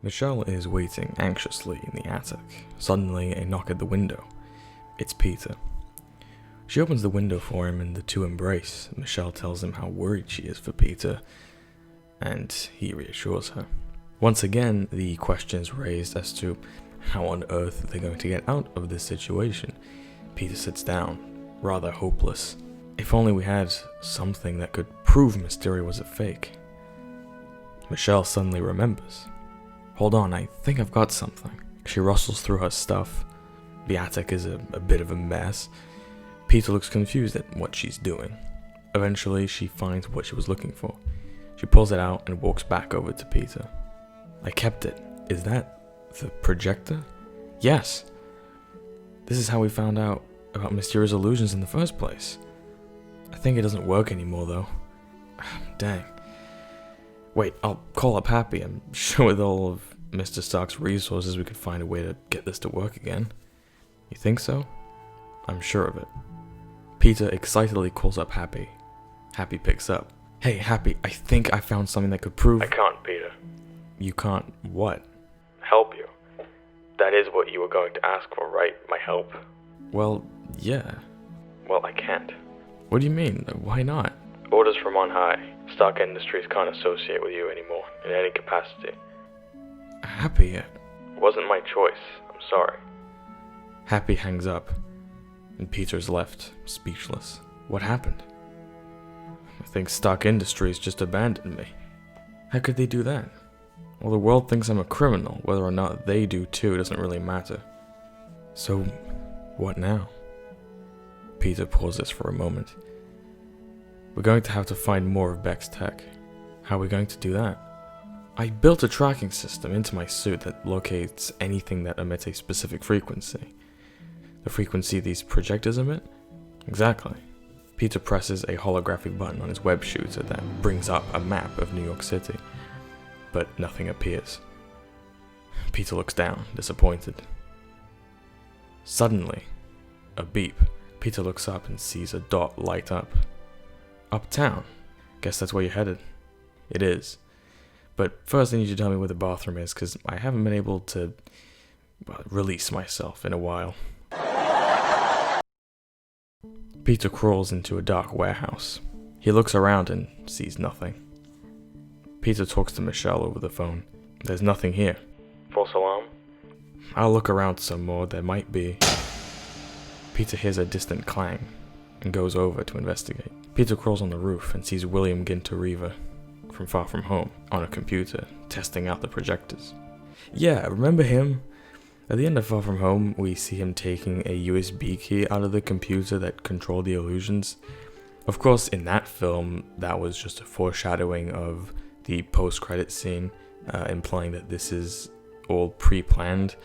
Michelle is waiting anxiously in the attic. Suddenly, a knock at the window. It's Peter. She opens the window for him and the two embrace. Michelle tells him how worried she is for Peter, and he reassures her. Once again, the question is raised as to how on earth they're going to get out of this situation. Peter sits down, rather hopeless. If only we had something that could prove Mysterio was a fake. Michelle suddenly remembers. Hold on, I think I've got something. She rustles through her stuff. The attic is a bit of a mess. Peter looks confused at what she's doing. Eventually, she finds what she was looking for. She pulls it out and walks back over to Peter. I kept it. Is that the projector? Yes. This is how we found out about Mysterio's illusions in the first place. I think it doesn't work anymore, though. Dang. Wait, I'll call up Happy. I'm sure with all of Mr. Stark's resources we could find a way to get this to work again. You think so? I'm sure of it. Peter excitedly calls up Happy. Happy picks up. Hey, Happy, I think I found something that could prove— I can't, Peter. You can't what? Help you. That is what you were going to ask for, right? My help? Well, yeah. Well, I can't. What do you mean? Why not? Orders from on high. Stark Industries can't associate with you anymore, in any capacity. Happy? It wasn't my choice. I'm sorry. Happy hangs up, and Peter's left, speechless. What happened? I think Stark Industries just abandoned me. How could they do that? Well, the world thinks I'm a criminal. Whether or not they do too doesn't really matter. So, what now? Peter pauses for a moment. We're going to have to find more of Beck's tech. How are we going to do that? I built a tracking system into my suit that locates anything that emits a specific frequency. The frequency these projectors emit? Exactly. Peter presses a holographic button on his web shooter that brings up a map of New York City, but nothing appears. Peter looks down, disappointed. Suddenly, a beep. Peter looks up and sees a dot light up. Uptown. Guess that's where you're headed. It is. But first I need you to tell me where the bathroom is, because I haven't been able to release myself in a while. Peter crawls into a dark warehouse. He looks around and sees nothing. Peter talks to Michelle over the phone. There's nothing here. False alarm? I'll look around some more. There might be. Peter hears a distant clang and goes over to investigate. Peter crawls on the roof and sees William Ginter-Reaver from Far From Home on a computer, testing out the projectors. Yeah, remember him? At the end of Far From Home, we see him taking a USB key out of the computer that controlled the illusions. Of course, in that film, that was just a foreshadowing of the post-credit scene, implying that this is all pre-planned.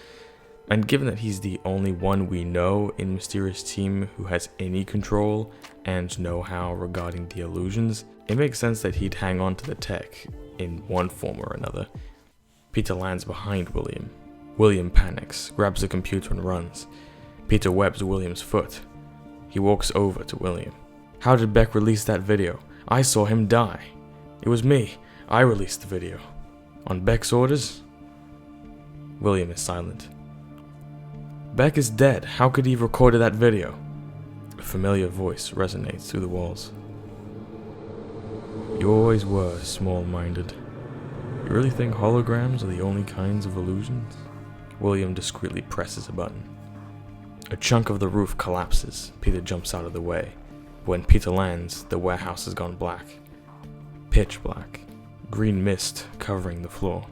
And given that he's the only one we know in Mysterio's team who has any control and know-how regarding the illusions, it makes sense that he'd hang on to the tech in one form or another. Peter lands behind William. William panics, grabs the computer and runs. Peter webs William's foot. He walks over to William. How did Beck release that video? I saw him die. It was me. I released the video. On Beck's orders? William is silent. Beck is dead. How could he have recorded that video? A familiar voice resonates through the walls. You always were small-minded. You really think holograms are the only kinds of illusions? William discreetly presses a button. A chunk of the roof collapses. Peter jumps out of the way. When Peter lands, the warehouse has gone black. Pitch black. Green mist covering the floor.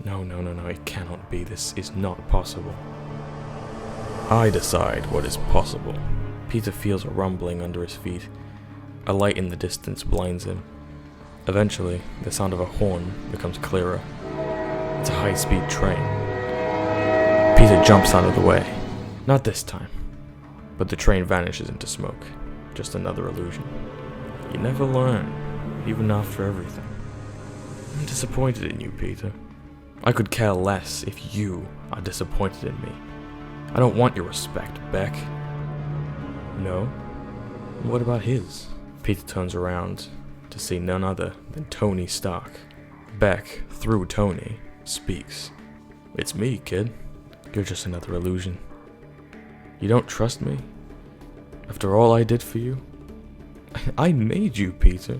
No, it cannot be. This is not possible. I decide what is possible. Peter feels a rumbling under his feet. A light in the distance blinds him. Eventually, the sound of a horn becomes clearer. It's a high-speed train. Peter jumps out of the way. Not this time. But the train vanishes into smoke. Just another illusion. You never learn, even after everything. I'm disappointed in you, Peter. I could care less if you are disappointed in me. I don't want your respect, Beck. No? What about his? Peter turns around to see none other than Tony Stark. Beck, through Tony, speaks. "It's me, kid. You're just another illusion. You don't trust me? After all I did for you? I made you, Peter.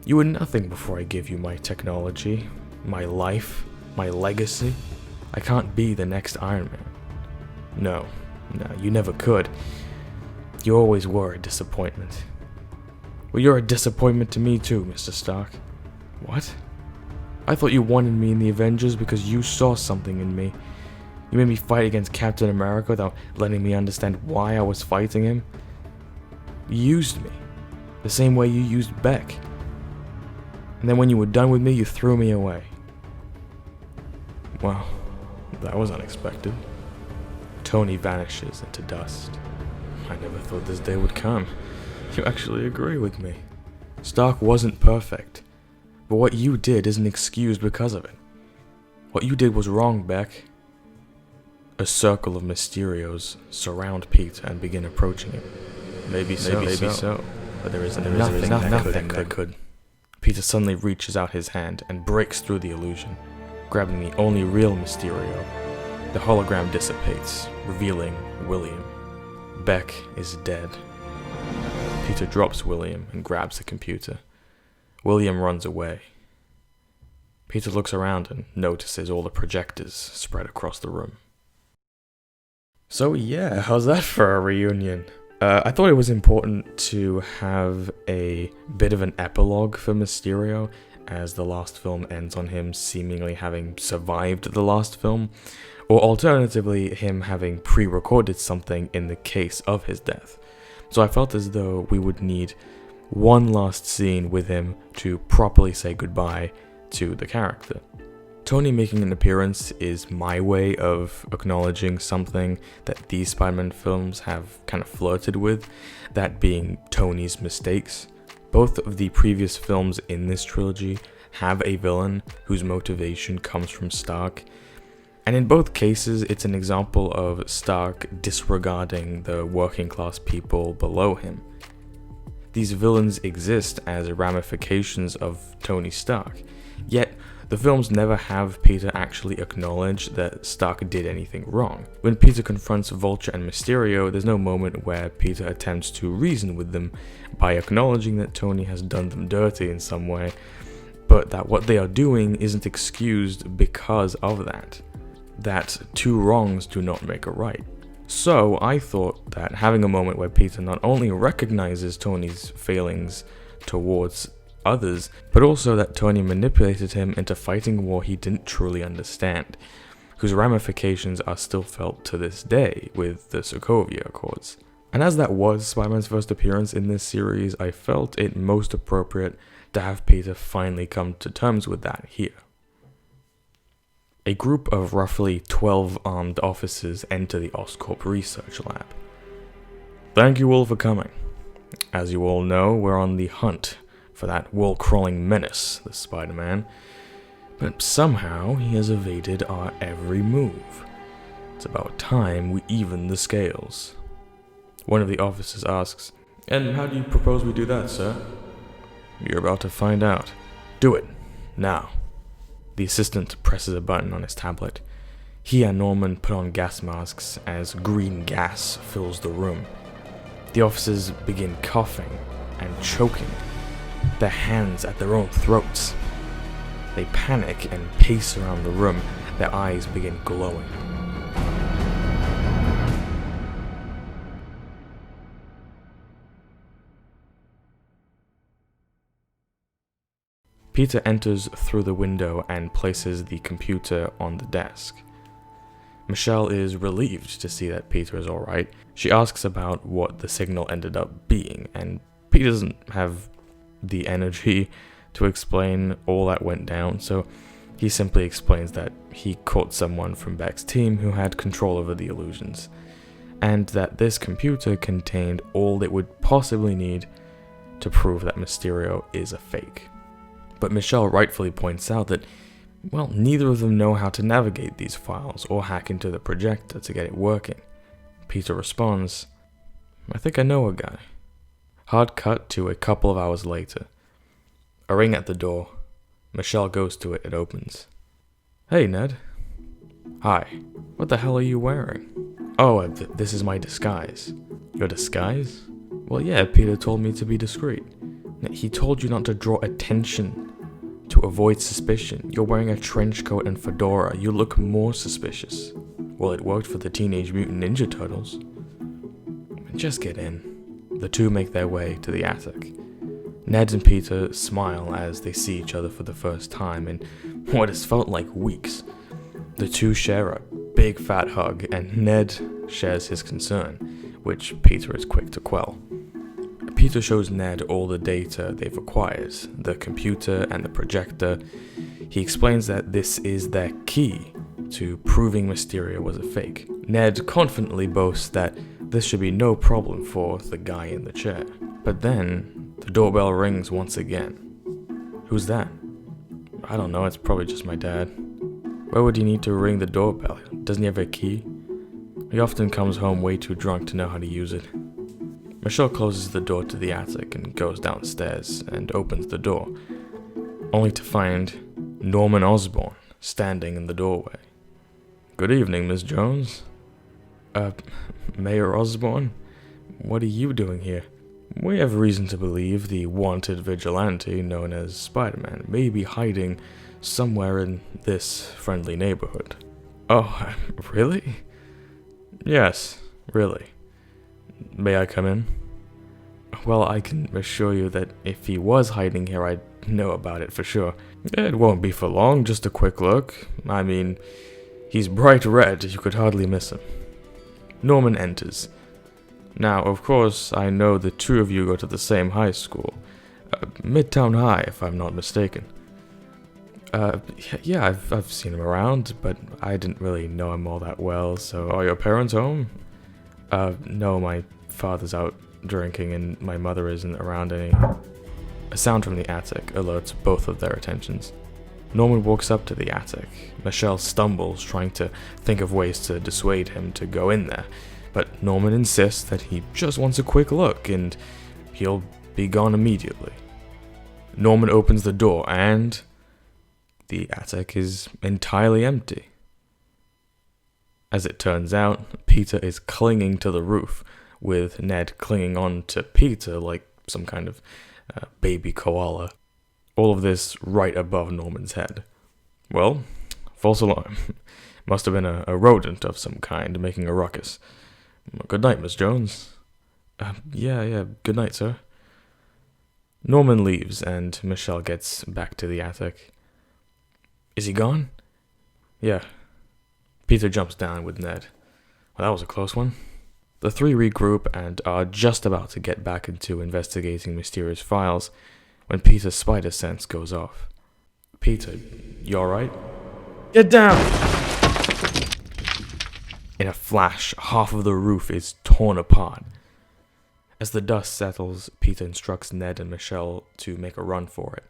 You were nothing before I gave you my technology, my life, my legacy. I can't be the next Iron Man. No, you never could. You always were a disappointment. Well, you're a disappointment to me too, Mr. Stark." "What? I thought you wanted me in the Avengers because you saw something in me. You made me fight against Captain America without letting me understand why I was fighting him. You used me, the same way you used Beck. And then when you were done with me, you threw me away." Well, that was unexpected. Tony vanishes into dust. I never thought this day would come. You actually agree with me. Stark wasn't perfect, but what you did isn't excused because of it. What you did was wrong, Beck. A circle of Mysterios surround Peter and begin approaching him. Maybe so, but there is nothing that could. Peter suddenly reaches out his hand and breaks through the illusion, grabbing the only real Mysterio. The hologram dissipates, revealing William. Beck is dead. Peter drops William and grabs the computer. William runs away. Peter looks around and notices all the projectors spread across the room. So yeah, how's that for a reunion? I thought it was important to have a bit of an epilogue for Mysterio, as the last film ends on him seemingly having survived the last film, or alternatively, him having pre-recorded something in the case of his death. So I felt as though we would need one last scene with him to properly say goodbye to the character. Tony making an appearance is my way of acknowledging something that these Spider-Man films have kind of flirted with, that being Tony's mistakes. Both of the previous films in this trilogy have a villain whose motivation comes from Stark, and in both cases it's an example of Stark disregarding the working class people below him. These villains exist as ramifications of Tony Stark, yet the films never have Peter actually acknowledge that Stark did anything wrong. When Peter confronts Vulture and Mysterio, there's no moment where Peter attempts to reason with them by acknowledging that Tony has done them dirty in some way, but that what they are doing isn't excused because of that. That two wrongs do not make a right. So I thought that having a moment where Peter not only recognizes Tony's failings towards others, but also that Tony manipulated him into fighting a war he didn't truly understand, whose ramifications are still felt to this day with the Sokovia Accords. And as that was Spider-Man's first appearance in this series, I felt it most appropriate to have Peter finally come to terms with that here. A group of roughly 12 armed officers enter the Oscorp research lab. "Thank you all for coming. As you all know, we're on the hunt for that wall-crawling menace, the Spider-Man, but somehow he has evaded our every move. It's about time we even the scales." One of the officers asks, "And how do you propose we do that, sir?" "You're about to find out. Do it, now." The assistant presses a button on his tablet. He and Norman put on gas masks as green gas fills the room. The officers begin coughing and choking, their hands at their own throats. They panic and pace around the room, their eyes begin glowing. Peter enters through the window and places the computer on the desk. Michelle is relieved to see that Peter is alright. She asks about what the signal ended up being, and Peter doesn't have the energy to explain all that went down, so he simply explains that he caught someone from Beck's team who had control over the illusions, and that this computer contained all it would possibly need to prove that Mysterio is a fake. But Michelle rightfully points out that, well, neither of them know how to navigate these files or hack into the projector to get it working. Peter responds, "I think I know a guy." Hard cut to a couple of hours later. A ring at the door. Michelle goes to it, it opens. Hey, Ned. Hi. What the hell are you wearing? Oh, this is my disguise. Your disguise? Well, yeah, Peter told me to be discreet. He told you not to draw attention, to avoid suspicion. You're wearing a trench coat and fedora. You look more suspicious. Well, it worked for the Teenage Mutant Ninja Turtles. Just get in. The two make their way to the attic. Ned and Peter smile as they see each other for the first time in what has felt like weeks. The two share a big fat hug, and Ned shares his concern, which Peter is quick to quell. Peter shows Ned all the data they've acquired, the computer and the projector. He explains that this is their key to proving Mysterio was a fake. Ned confidently boasts that this should be no problem for the guy in the chair. But then, the doorbell rings once again. Who's that? I don't know, it's probably just my dad. Why would he need to ring the doorbell? Doesn't he have a key? He often comes home way too drunk to know how to use it. Michelle closes the door to the attic and goes downstairs and opens the door, only to find Norman Osborn standing in the doorway. Good evening, Miss Jones. Mayor Osborn? What are you doing here? We have reason to believe the wanted vigilante known as Spider-Man may be hiding somewhere in this friendly neighborhood. Oh, really? Yes, really. May I come in? Well, I can assure you that if he was hiding here, I'd know about it for sure. It won't be for long, just a quick look. I mean, he's bright red, you could hardly miss him. Norman enters. Now, of course, I know the two of you go to the same high school. Midtown High, if I'm not mistaken. Yeah, I've seen him around, but I didn't really know him all that well, so are your parents home? No, my father's out drinking and my mother isn't around any. A sound from the attic alerts both of their attentions. Norman walks up to the attic. Michelle stumbles, trying to think of ways to dissuade him to go in there, but Norman insists that he just wants a quick look and he'll be gone immediately. Norman opens the door and the attic is entirely empty. As it turns out, Peter is clinging to the roof, with Ned clinging on to Peter like some kind of baby koala. All of this right above Norman's head. Well, false alarm. Must have been a rodent of some kind making a ruckus. Good night, Miss Jones. Yeah, good night, sir. Norman leaves and Michelle gets back to the attic. Is he gone? Yeah. Peter jumps down with Ned. Well, that was a close one. The three regroup and are just about to get back into investigating mysterious files when Peter's spider sense goes off. Peter, you alright? Get down! In a flash, half of the roof is torn apart. As the dust settles, Peter instructs Ned and Michelle to make a run for it,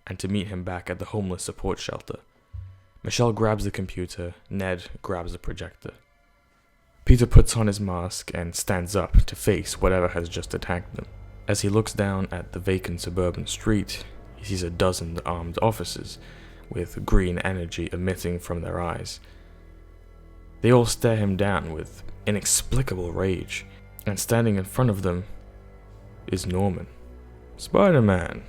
and to meet him back at the homeless support shelter. Michelle grabs the computer, Ned grabs the projector. Peter puts on his mask and stands up to face whatever has just attacked them. As he looks down at the vacant suburban street, he sees a dozen armed officers, with green energy emitting from their eyes. They all stare him down with inexplicable rage, and standing in front of them is Norman. Spider-Man.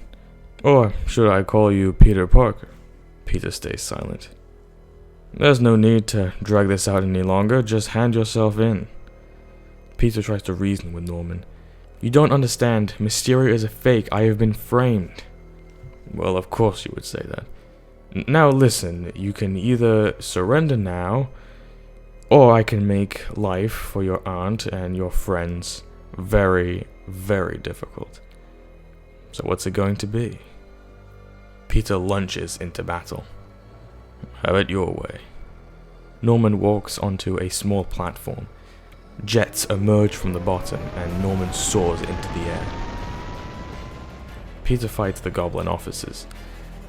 Or should I call you Peter Parker? Peter stays silent. There's no need to drag this out any longer, just hand yourself in. Peter tries to reason with Norman. You don't understand, Mysterio is a fake, I have been framed. Well, of course you would say that. Now listen, you can either surrender now, or I can make life for your aunt and your friends very, very difficult. So what's it going to be? Peter lunges into battle. Have it your way. Norman walks onto a small platform. Jets emerge from the bottom, and Norman soars into the air. Peter fights the goblin officers.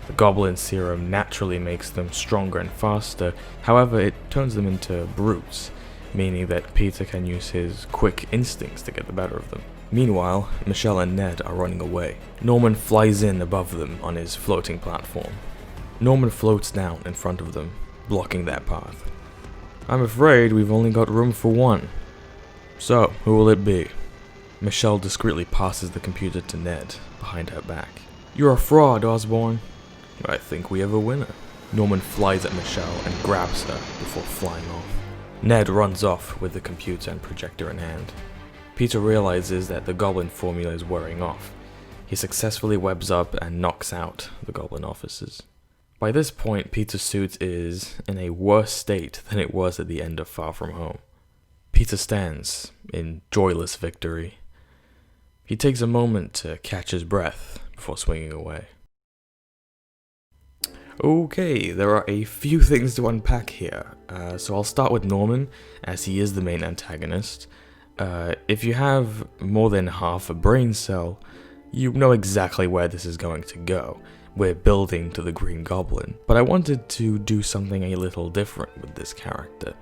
The goblin serum naturally makes them stronger and faster, however it turns them into brutes, meaning that Peter can use his quick instincts to get the better of them. Meanwhile, Michelle and Ned are running away. Norman flies in above them on his floating platform. Norman floats down in front of them, blocking that path. I'm afraid we've only got room for one. So, who will it be? Michelle discreetly passes the computer to Ned, behind her back. You're a fraud, Osborn. I think we have a winner. Norman flies at Michelle and grabs her before flying off. Ned runs off with the computer and projector in hand. Peter realizes that the goblin formula is wearing off. He successfully webs up and knocks out the goblin officers. By this point, Peter's suit is in a worse state than it was at the end of Far From Home. Peter stands in joyless victory. He takes a moment to catch his breath before swinging away. Okay, there are a few things to unpack here, so I'll start with Norman, as he is the main antagonist. If you have more than half a brain cell, you know exactly where this is going to go. We're building to the Green Goblin, but I wanted to do something a little different with this character.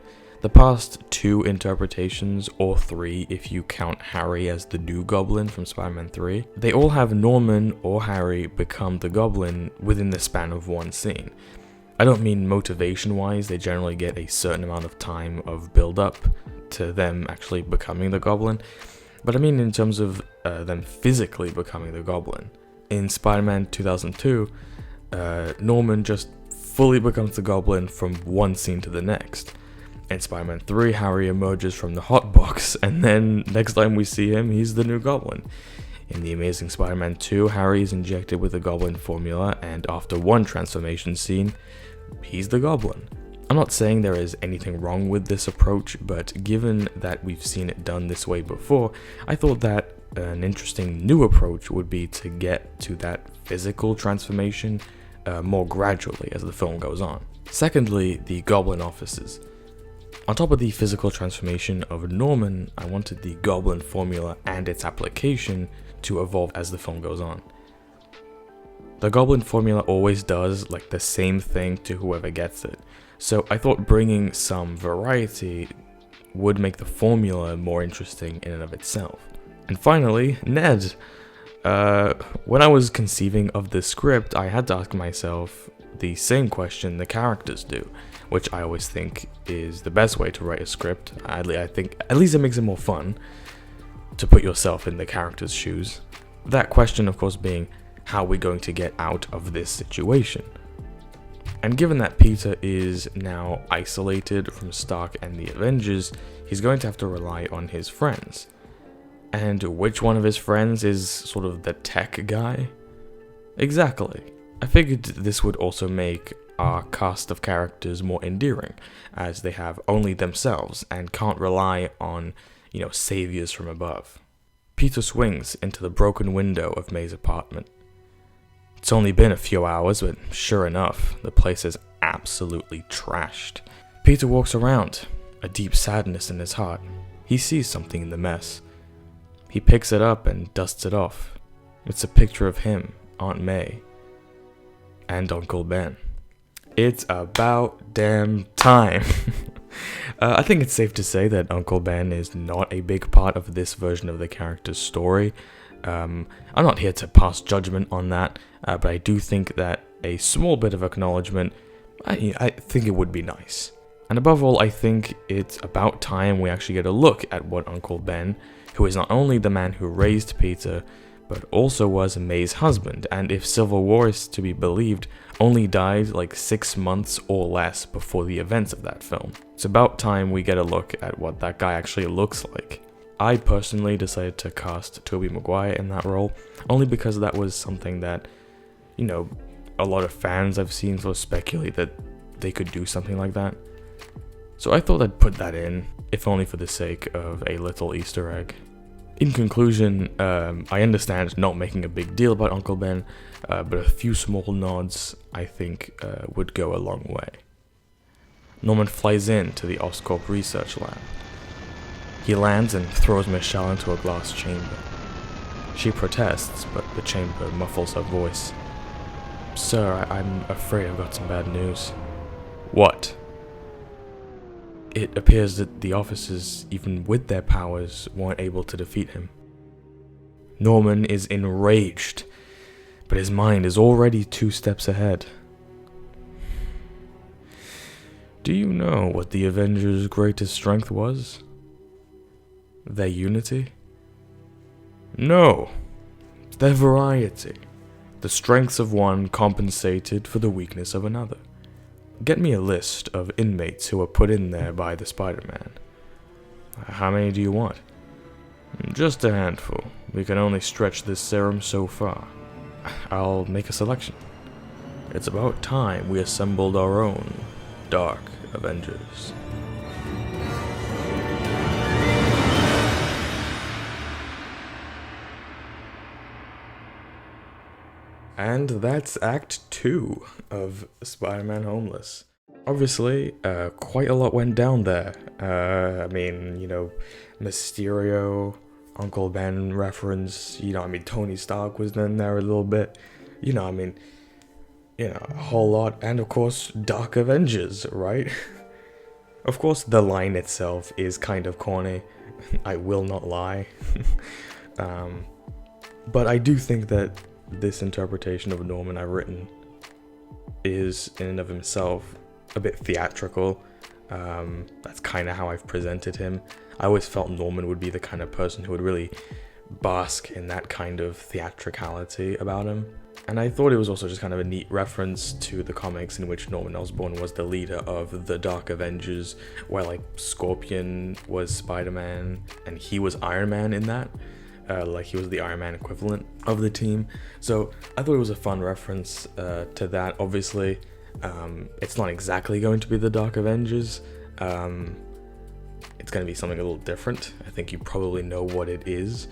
The past two interpretations, or three if you count Harry as the new Goblin from Spider-Man 3, they all have Norman or Harry become the Goblin within the span of one scene. I don't mean motivation-wise, they generally get a certain amount of time of build-up to them actually becoming the Goblin, but I mean in terms of them physically becoming the Goblin. In Spider-Man 2002, Norman just fully becomes the Goblin from one scene to the next. In Spider-Man 3, Harry emerges from the hotbox, and then next time we see him, he's the new Goblin. In The Amazing Spider-Man 2, Harry is injected with the Goblin formula, and after one transformation scene, he's the Goblin. I'm not saying there is anything wrong with this approach, but given that we've seen it done this way before, I thought that an interesting new approach would be to get to that physical transformation more gradually as the film goes on. Secondly, the Goblin offices. On top of the physical transformation of Norman, I wanted the Goblin formula and its application to evolve as the film goes on. The Goblin formula always does like the same thing to whoever gets it, so I thought bringing some variety would make the formula more interesting in and of itself. And finally, Ned. When I was conceiving of this script, I had to ask myself the same question the characters do, which I always think is the best way to write a script. I think at least it makes it more fun to put yourself in the character's shoes. That question, of course, being, how are we going to get out of this situation? And given that Peter is now isolated from Stark and the Avengers, he's going to have to rely on his friends. And which one of his friends is sort of the tech guy? Exactly. I figured this would also make our cast of characters more endearing, as they have only themselves and can't rely on, saviors from above. Peter swings into the broken window of May's apartment. It's only been a few hours, but sure enough, the place is absolutely trashed. Peter walks around, a deep sadness in his heart. He sees something in the mess. He picks it up and dusts it off. It's a picture of him, Aunt May, and Uncle Ben. It's about damn time. I think it's safe to say that Uncle Ben is not a big part of this version of the character's story. I'm not here to pass judgment on that, but I do think that a small bit of acknowledgement, I think it would be nice. And above all, I think it's about time we actually get a look at what Uncle Ben, who is not only the man who raised Peter, but also was May's husband, and if Civil War is to be believed, only died like 6 months or less before the events of that film. It's about time we get a look at what that guy actually looks like. I personally decided to cast Tobey Maguire in that role, only because that was something that, a lot of fans I've seen sort of speculate that they could do something like that. So I thought I'd put that in, if only for the sake of a little Easter egg. In conclusion, I understand not making a big deal about Uncle Ben, but a few small nods, I think, would go a long way. Norman flies in to the Oscorp research lab. He lands and throws Michelle into a glass chamber. She protests, but the chamber muffles her voice. Sir, I'm afraid I've got some bad news. What? It appears that the officers, even with their powers, weren't able to defeat him. Norman is enraged, but his mind is already 2 steps ahead. Do you know what the Avengers' greatest strength was? Their unity? No, their variety. The strengths of one compensated for the weakness of another. Get me a list of inmates who were put in there by the Spider-Man. How many do you want? Just a handful. We can only stretch this serum so far. I'll make a selection. It's about time we assembled our own Dark Avengers. And that's Act 2 of Spider-Man Homeless. Obviously, quite a lot went down there. I mean, Mysterio, Uncle Ben reference, Tony Stark was in there a little bit. A whole lot. And of course, Dark Avengers, right? Of course, the line itself is kind of corny. I will not lie. But I do think that this interpretation of Norman I've written is, in and of himself, a bit theatrical. That's kind of how I've presented him. I always felt Norman would be the kind of person who would really bask in that kind of theatricality about him. And I thought it was also just kind of a neat reference to the comics in which Norman Osborn was the leader of the Dark Avengers, where Scorpion was Spider-Man and he was Iron Man in that. He was the Iron Man equivalent of the team. So I thought it was a fun reference to that. Obviously, it's not exactly going to be the Dark Avengers. It's going to be something a little different. I think you probably know what it is.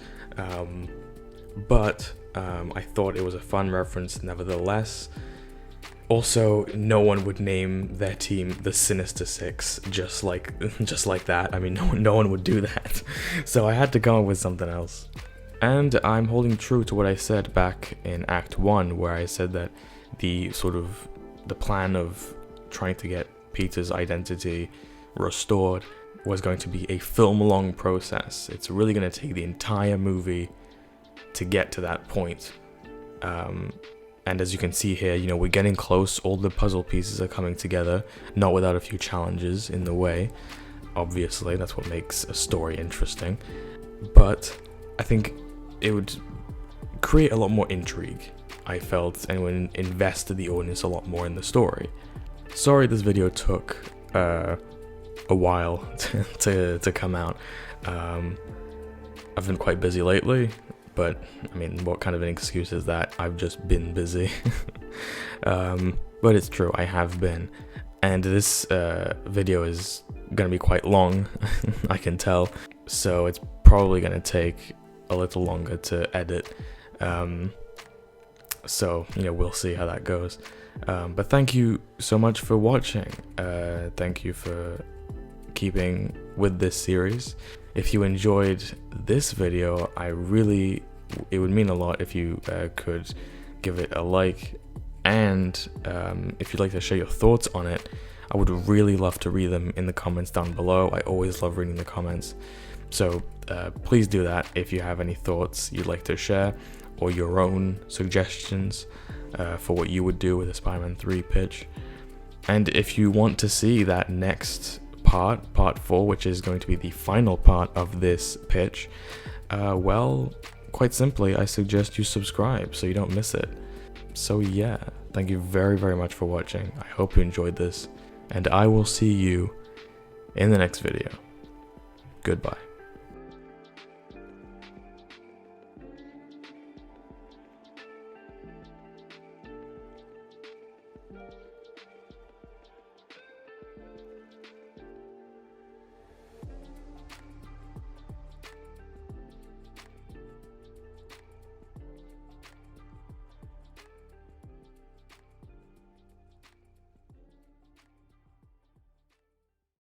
But I thought it was a fun reference nevertheless. Also, no one would name their team the Sinister Six just like that. I mean, no one would do that. So I had to come up with something else. And I'm holding true to what I said back in Act 1, where I said that the plan of trying to get Peter's identity restored was going to be a film-long process. It's really going to take the entire movie to get to that point. And as you can see here, we're getting close. All the puzzle pieces are coming together, not without a few challenges in the way. Obviously, that's what makes a story interesting. But I think it would create a lot more intrigue, I felt, and would invest the audience a lot more in the story. Sorry this video took a while to come out. I've been quite busy lately. But, I mean, what kind of an excuse is that? I've just been busy. But it's true, I have been. And this video is going to be quite long, I can tell. So it's probably going to take a little longer to edit. So, we'll see how that goes. But thank you so much for watching. Thank you for keeping with this series. If you enjoyed this video, it would mean a lot if you could give it a like, and if you'd like to share your thoughts on it, I would really love to read them in the comments down below. I always love reading the comments, so please do that if you have any thoughts you'd like to share, or your own suggestions for what you would do with a Spider-Man 3 pitch. And if you want to see that next part 4, which is going to be the final part of this pitch, well, quite simply, I suggest you subscribe so you don't miss it. So yeah, thank you very, very much for watching. I hope you enjoyed this, and I will see you in the next video. Goodbye.